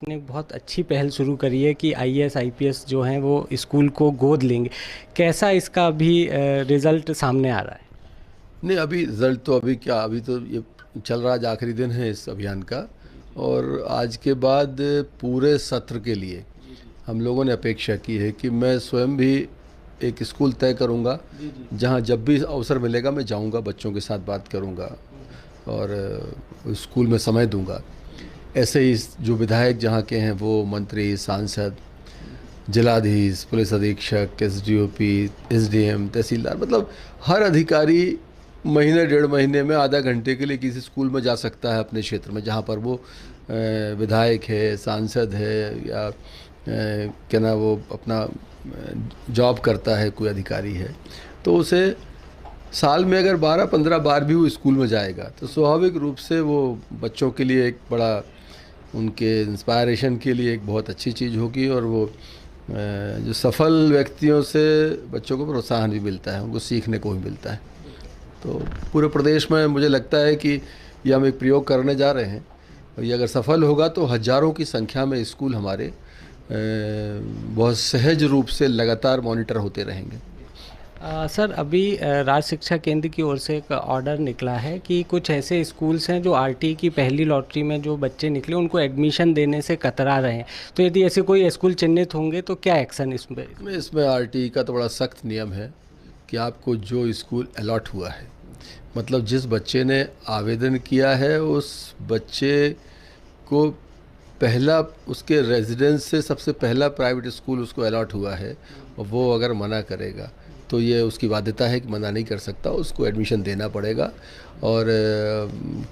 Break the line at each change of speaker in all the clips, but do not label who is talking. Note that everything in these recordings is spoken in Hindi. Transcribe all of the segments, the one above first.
आपने एक बहुत अच्छी पहल शुरू करी है कि आईएएस आईपीएस जो हैं वो स्कूल को गोद लेंगे। कैसा इसका अभी रिजल्ट सामने आ रहा है?
नहीं, अभी रिजल्ट तो अभी क्या, अभी तो ये चल रहा, आज आखिरी दिन है इस अभियान का। और आज के बाद पूरे सत्र के लिए हम लोगों ने अपेक्षा की है कि मैं स्वयं भी एक स्कूल तय करूंगा, जहां जब भी अवसर मिलेगा मैं जाऊंगा, बच्चों के साथ बात करूंगा और स्कूल में समय दूंगा। ऐसे ही जो विधायक जहाँ के हैं वो मंत्री, सांसद, जिलाधीश, पुलिस अधीक्षक, एसडीओपी, एसडीएम, तहसीलदार, मतलब हर अधिकारी महीने डेढ़ महीने में आधा घंटे के लिए किसी स्कूल में जा सकता है अपने क्षेत्र में, जहाँ पर वो विधायक है, सांसद है, या क्या ना वो अपना जॉब करता है, कोई अधिकारी है। तो उसे साल में अगर 12-15 बार भी वो स्कूल में जाएगा तो स्वाभाविक रूप से वो बच्चों के लिए एक बड़ा, उनके इंस्पायरेशन के लिए एक बहुत अच्छी चीज़ होगी। और वो जो सफल व्यक्तियों से बच्चों को प्रोत्साहन भी मिलता है, उनको सीखने को भी मिलता है। तो पूरे प्रदेश में मुझे लगता है कि ये हम एक प्रयोग करने जा रहे हैं, और ये अगर सफल होगा तो हज़ारों की संख्या में स्कूल हमारे बहुत सहज रूप से लगातार मॉनिटर होते रहेंगे।
सर, अभी राज्य शिक्षा केंद्र की ओर से एक ऑर्डर निकला है कि कुछ ऐसे स्कूल्स हैं जो आरटी की पहली लॉटरी में जो बच्चे निकले उनको एडमिशन देने से कतरा रहे हैं। तो यदि ऐसे कोई स्कूल चिन्हित होंगे तो क्या एक्शन इसमें?
इसमें आरटी का तो बड़ा सख्त नियम है कि आपको जो स्कूल अलॉट हुआ है, मतलब जिस बच्चे ने आवेदन किया है उस बच्चे को पहला, उसके रेजिडेंस से सबसे पहला प्राइवेट स्कूल उसको अलॉट हुआ है, और वो अगर मना करेगा तो ये उसकी बाध्यता है कि मना नहीं कर सकता, उसको एडमिशन देना पड़ेगा। और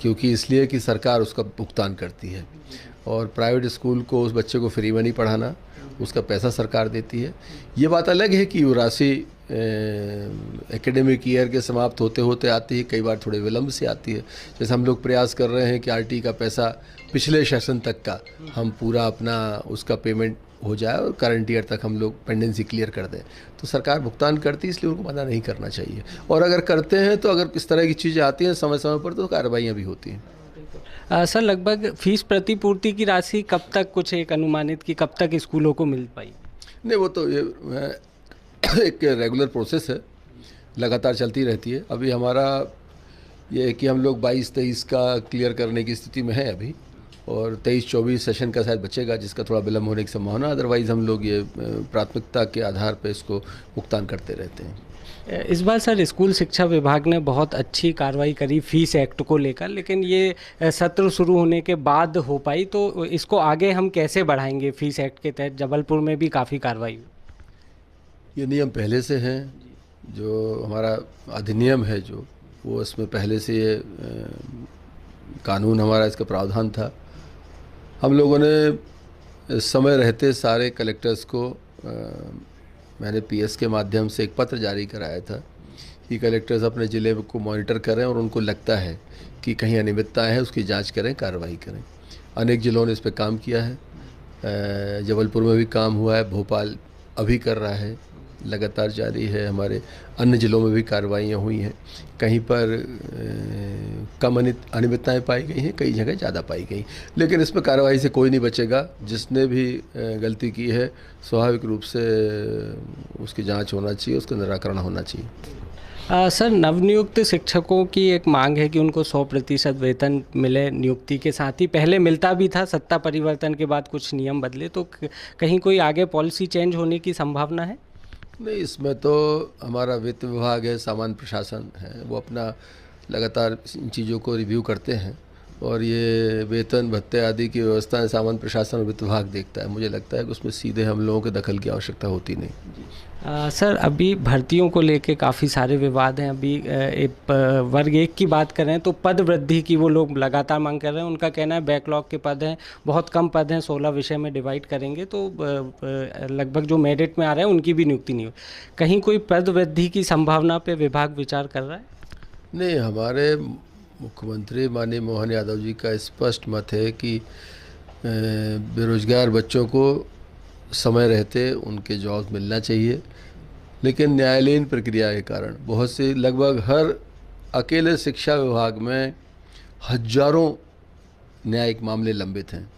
क्योंकि इसलिए कि सरकार उसका भुगतान करती है, और प्राइवेट स्कूल को उस बच्चे को फ्री में नहीं पढ़ाना, उसका पैसा सरकार देती है। ये बात अलग है कि राशि एकेडमिक ईयर के समाप्त होते होते आती है, कई बार थोड़े विलम्ब से आती है। जैसे हम लोग प्रयास कर रहे हैं कि आरटी का पैसा पिछले सेशन तक का हम पूरा अपना उसका पेमेंट हो जाए और करंट ईयर तक हम लोग पेंडेंसी क्लियर कर दें, तो सरकार भुगतान करती है, इसलिए उनको मना नहीं करना चाहिए। और अगर करते हैं तो अगर इस तरह की चीज़ें आती हैं समय समय पर तो कार्रवाइयाँ भी होती हैं।
सर, लगभग फीस प्रतिपूर्ति की राशि कब तक, कुछ एक अनुमानित कि कब तक स्कूलों को मिल पाई?
नहीं, वो तो ये एक रेगुलर प्रोसेस है, लगातार चलती रहती है। अभी हमारा ये है कि हम लोग 22-23 का क्लियर करने की स्थिति में है अभी, और 23-24 सेशन का शायद बचेगा, जिसका थोड़ा विलम्ब होने की संभावना। अदरवाइज़ हम लोग ये प्राथमिकता के आधार पर इसको भुगतान करते रहते हैं।
इस बार सर स्कूल शिक्षा विभाग ने बहुत अच्छी कार्रवाई करी फीस एक्ट को लेकर, लेकिन ये सत्र शुरू होने के बाद हो पाई। तो इसको आगे हम कैसे बढ़ाएंगे? फीस एक्ट के तहत जबलपुर में भी काफ़ी कार्रवाई हुई।
ये नियम पहले से हैं, जो हमारा अधिनियम है जो, वो इसमें पहले से ये कानून हमारा इसका प्रावधान था। हम लोगों ने समय रहते सारे कलेक्टर्स को मैंने पीएस के माध्यम से एक पत्र जारी कराया था कि कलेक्टर्स अपने ज़िले को मॉनिटर करें, और उनको लगता है कि कहीं अनियमितताएँ हैं उसकी जांच करें, कार्रवाई करें। अनेक ज़िलों ने इस पर काम किया है, जबलपुर में भी काम हुआ है, भोपाल अभी कर रहा है, लगातार जारी है। हमारे अन्य ज़िलों में भी कार्रवाइयाँ हुई हैं। कहीं पर कम अनियमितताएँ पाई गई हैं, कई जगह ज़्यादा पाई गई। लेकिन इसमें कार्रवाई से कोई नहीं बचेगा। जिसने भी गलती की है स्वाभाविक रूप से उसकी जांच होना चाहिए, उसका निराकरण होना चाहिए।
सर, नवनियुक्त शिक्षकों की एक मांग है कि उनको 100% वेतन मिले नियुक्ति के साथ ही। पहले मिलता भी था, सत्ता परिवर्तन के बाद कुछ नियम बदले, तो कहीं कोई आगे पॉलिसी चेंज होने की संभावना है?
नहीं, इसमें तो हमारा वित्त विभाग है, सामान्य प्रशासन है, वो अपना लगातार इन चीज़ों को रिव्यू करते हैं, और ये वेतन भत्ते आदि की व्यवस्था सामान्य प्रशासन और वित्त विभाग देखता है। मुझे लगता है कि उसमें सीधे हम लोगों के दखल की आवश्यकता होती नहीं।
सर, अभी भर्तियों को लेके काफ़ी सारे विवाद हैं। अभी वर्ग 1 की बात करें तो पद वृद्धि की वो लोग लगातार मांग कर रहे हैं। उनका कहना है बैकलॉग के पद हैं, बहुत कम पद हैं, 16 विषय में डिवाइड करेंगे तो लगभग जो मेरिट में आ रहे हैं उनकी भी नियुक्ति नहीं हुई। कहीं कोई पद वृद्धि की संभावना पे विभाग विचार कर रहा है?
नहीं, हमारे मुख्यमंत्री माननीय मोहन यादव जी का स्पष्ट मत है कि बेरोजगार बच्चों को समय रहते उनके जॉब मिलना चाहिए। लेकिन न्यायालयीन प्रक्रिया के कारण बहुत से, लगभग हर अकेले शिक्षा विभाग में हजारों न्यायिक मामले लंबित हैं,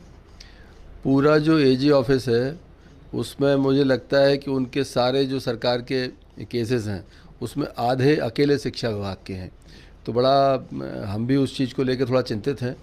पूरा जो एजी ऑफिस है उसमें मुझे लगता है कि उनके सारे जो सरकार के केसेस हैं उसमें आधे अकेले शिक्षा विभाग के हैं। तो बड़ा हम भी उस चीज़ को लेकर थोड़ा चिंतित हैं।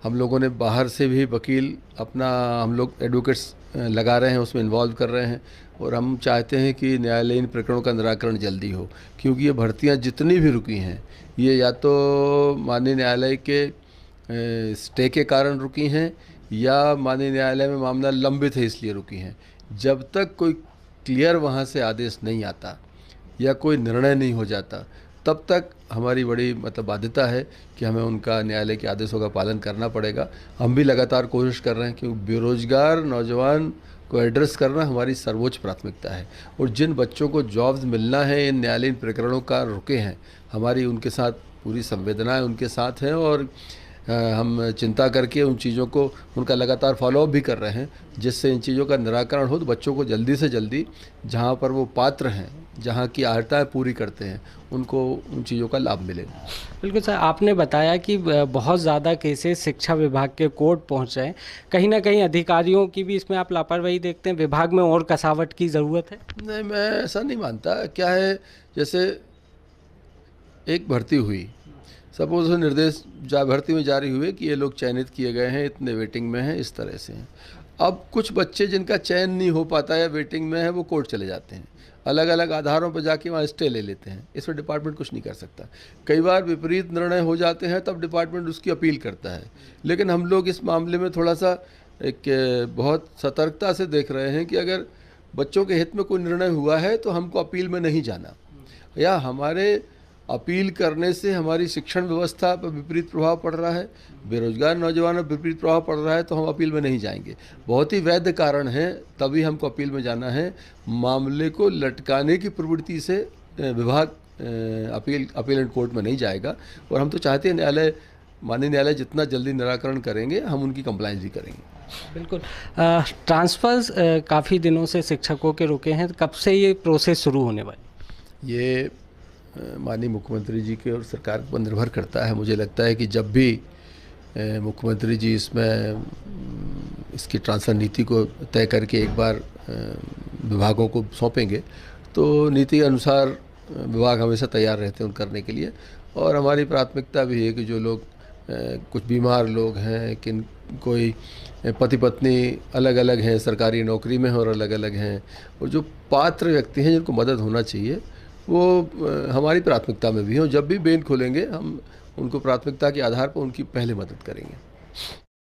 हम लोगों ने बाहर से भी वकील अपना हम लोग एडवोकेट्स लगा रहे हैं, उसमें इन्वॉल्व कर रहे हैं और हम चाहते हैं कि न्यायालयीन प्रकरणों का निराकरण जल्दी हो, क्योंकि ये भर्तियां जितनी भी रुकी हैं ये या तो माननीय न्यायालय के स्टे के कारण रुकी हैं या माननीय न्यायालय में मामला लंबित है इसलिए रुकी हैं। जब तक कोई क्लियर वहाँ से आदेश नहीं आता या कोई निर्णय नहीं हो जाता तब तक हमारी बड़ी बाध्यता है कि हमें उनका न्यायालय के आदेशों का पालन करना पड़ेगा। हम भी लगातार कोशिश कर रहे हैं क्योंकि बेरोजगार नौजवान को एड्रेस करना हमारी सर्वोच्च प्राथमिकता है और जिन बच्चों को जॉब्स मिलना है इन न्यायालयीन प्रकरणों का रुके हैं, हमारी उनके साथ पूरी संवेदनाएं उनके साथ हैं और हम चिंता करके उन चीज़ों को उनका लगातार फॉलोअप भी कर रहे हैं जिससे इन चीज़ों का निराकरण हो तो बच्चों को जल्दी से जल्दी जहाँ पर वो पात्र हैं, जहाँ की अर्हताएँ पूरी करते हैं, उनको उन चीज़ों का लाभ मिले।
बिल्कुल सर, आपने बताया कि बहुत ज़्यादा केसेस शिक्षा विभाग के कोर्ट पहुँच रहे हैं। कहीं ना कहीं अधिकारियों की भी इसमें आप लापरवाही देखते हैं? विभाग में और कसावट की ज़रूरत है?
नहीं, मैं ऐसा नहीं मानता। क्या है, जैसे एक भर्ती हुई, सपोज निर्देश भर्ती में जारी हुए कि ये लोग चयनित किए गए हैं, इतने वेटिंग में हैं, इस तरह से हैं। अब कुछ बच्चे जिनका चयन नहीं हो पाता या वेटिंग में है वो कोर्ट चले जाते हैं, अलग अलग आधारों पर जाके वहाँ स्टे ले लेते हैं। इसमें डिपार्टमेंट कुछ नहीं कर सकता। कई बार विपरीत निर्णय हो जाते हैं तब डिपार्टमेंट उसकी अपील करता है, लेकिन हम लोग इस मामले में थोड़ा सा एक बहुत सतर्कता से देख रहे हैं कि अगर बच्चों के हित में कोई निर्णय हुआ है तो हमको अपील में नहीं जाना, या हमारे अपील करने से हमारी शिक्षण व्यवस्था पर विपरीत प्रभाव पड़ रहा है, बेरोजगार नौजवानों पर विपरीत प्रभाव पड़ रहा है तो हम अपील में नहीं जाएंगे। बहुत ही वैध कारण है तभी हमको अपील में जाना है। मामले को लटकाने की प्रवृत्ति से विभाग अपील एंड कोर्ट में नहीं जाएगा और हम तो चाहते हैं माननीय न्यायालय जितना जल्दी निराकरण करेंगे हम उनकी कंप्लायंस भी करेंगे।
बिल्कुल। ट्रांसफर्स काफ़ी दिनों से शिक्षकों के रुके हैं, कब से ये प्रोसेस शुरू होने वाली?
ये माननीय मुख्यमंत्री जी के और सरकार पर निर्भर करता है। मुझे लगता है कि जब भी मुख्यमंत्री जी इसकी ट्रांसफ़र नीति को तय करके एक बार विभागों को सौंपेंगे तो नीति अनुसार विभाग हमेशा तैयार रहते हैं उन करने के लिए। और हमारी प्राथमिकता भी है कि जो लोग कुछ बीमार लोग हैं, कोई पति पत्नी अलग अलग हैं, सरकारी नौकरी में हैं और अलग अलग हैं, और जो पात्र व्यक्ति हैं जिनको मदद होना चाहिए वो हमारी प्राथमिकता में भी हो। जब भी बेंच खोलेंगे हम उनको प्राथमिकता के आधार पर उनकी पहले मदद करेंगे।